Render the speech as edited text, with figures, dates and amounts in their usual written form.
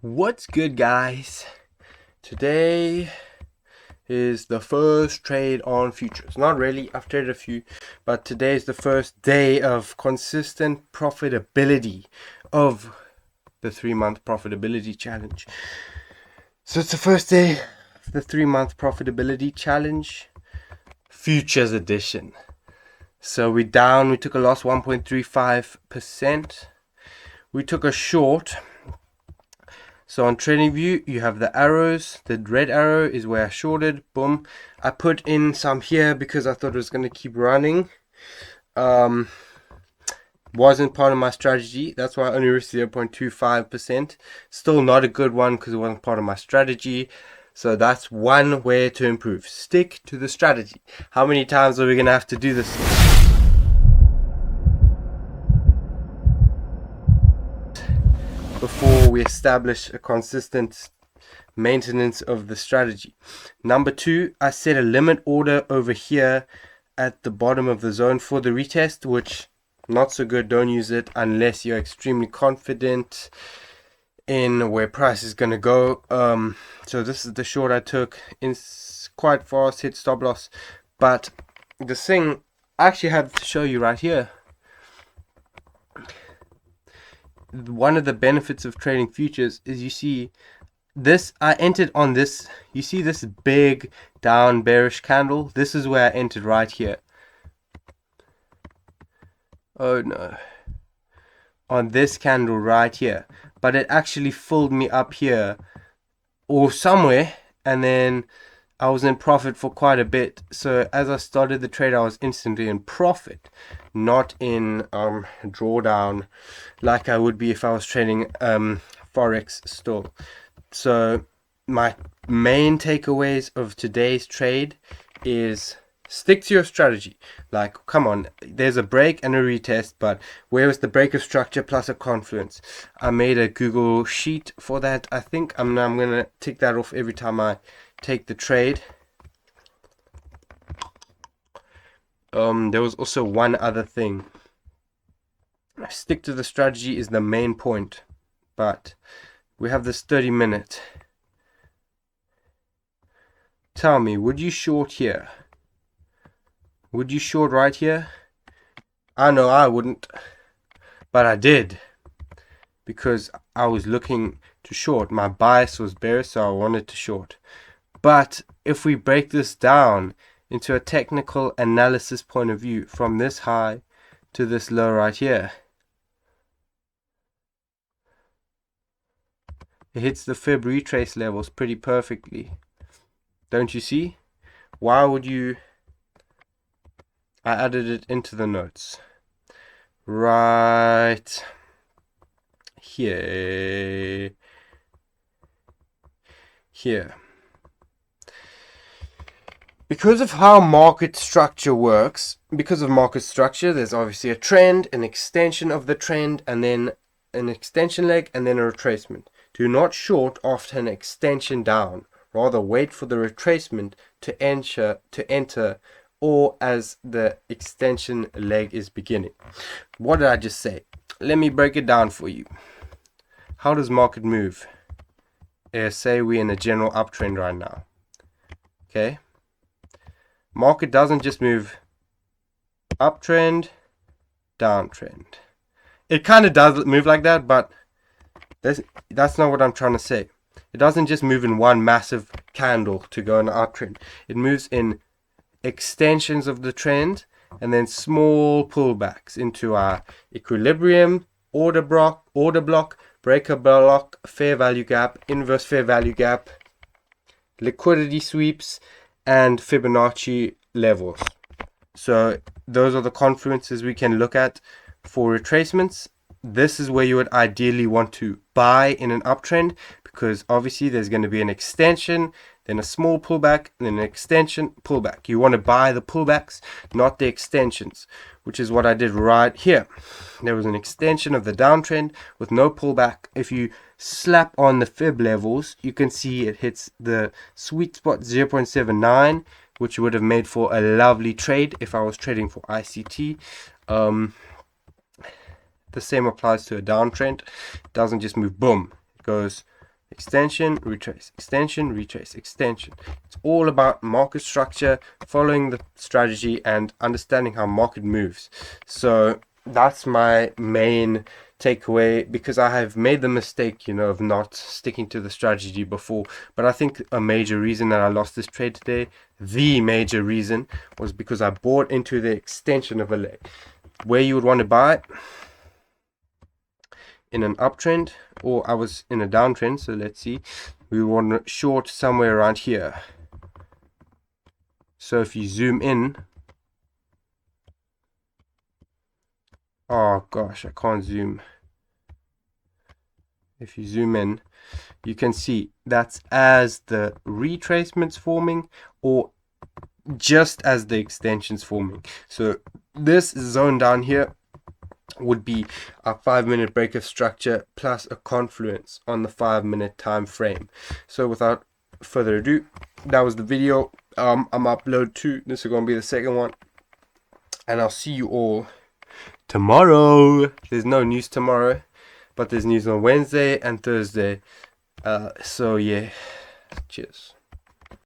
What's good, guys? Today is the first trade on futures. Not really, I've traded a few, but today is the first day of consistent profitability of the 3-month profitability challenge. So it's the first day of the 3-month profitability challenge, futures edition. So we took a loss 1.35%. We took a short. So on TradingView, you have the arrows. The red arrow is where I shorted. Boom. I put in some here because I thought it was going to keep running. Wasn't part of my strategy. That's why I only risked 0.25%. Still not a good one because it wasn't part of my strategy. So that's one way to improve. Stick to the strategy. How many times are we going to have to do this? Before we establish a consistent maintenance of the strategy. Number 2, I set a limit order over here at the bottom of the zone for the retest, which not so good. Don't use it unless you're extremely confident in where price is going to go. So this is the short I took in quite fast, hit stop loss, but the thing I actually have to show you right here. One of the benefits of trading futures is you see this, I entered on this, you see this big down bearish candle. This is where I entered right here. Oh no, on this candle right here, but it actually filled me up here or somewhere, and then I was in profit for quite a bit. So as I started the trade, I was instantly in profit, not in drawdown like I would be if I was trading forex still. So my main takeaways of today's trade is stick to your strategy. Like, come on, there's a break and a retest, but where was the break of structure plus a confluence? I made a Google sheet for that. I think I'm gonna tick that off every time I take the trade. There was also one other thing. Stick to the strategy is the main point, but we have this 30-minute. Tell me, would you short here? Would you short right here? I know I wouldn't, but I did because I was looking to short. My bias was bearish, so I wanted to short. But if we break this down into a technical analysis point of view, from this high to this low right here, it hits the fib retrace levels pretty perfectly. Don't you see? Why would you? I added it into the notes. Right here. Here. Because of how market structure works, because of market structure, there's obviously a trend, an extension of the trend, and then an extension leg, and then a retracement. Do not short after an extension down. Rather wait for the retracement to enter, or as the extension leg is beginning. What did I just say? Let me break it down for you. How does market move? Say we're in a general uptrend right now. Okay. Market doesn't just move uptrend, downtrend. It kind of does move like that, but that's not what I'm trying to say. It doesn't just move in one massive candle to go in an uptrend. It moves in extensions of the trend and then small pullbacks into our equilibrium, order block, breaker block, fair value gap, inverse fair value gap, liquidity sweeps, and Fibonacci levels. So those are the confluences we can look at for retracements. This is where you would ideally want to buy in an uptrend, because obviously there's going to be an extension, then a small pullback, then an extension, pullback. You want to buy the pullbacks, not the extensions, which is what I did right here. There was an extension of the downtrend with no pullback. If you slap on the fib levels, you can see it hits the sweet spot 0.79, which would have made for a lovely trade if I was trading for ICT. The same applies to a downtrend. It doesn't just move boom. It goes extension, retrace, extension, retrace, extension. It's all about market structure, following the strategy, and understanding how market moves. So that's my main takeaway, because I have made the mistake, of not sticking to the strategy before. But I think a major reason that I lost this trade today, the major reason, was because I bought into the extension of a leg. Where you would want to buy it, in an uptrend, or I was in a downtrend. So let's see, we want to short somewhere around here. So if you zoom in, oh gosh, I can't zoom. If you zoom in, you can see that's as the retracement's forming, or just as the extension's forming. So this zone down here would be a 5-minute break of structure plus a confluence on the 5-minute time frame. So without further ado, that was the video. I'm upload 2. This is going to be the second one, and I'll see you all tomorrow. There's no news tomorrow, but there's news on Wednesday and Thursday. So yeah, cheers.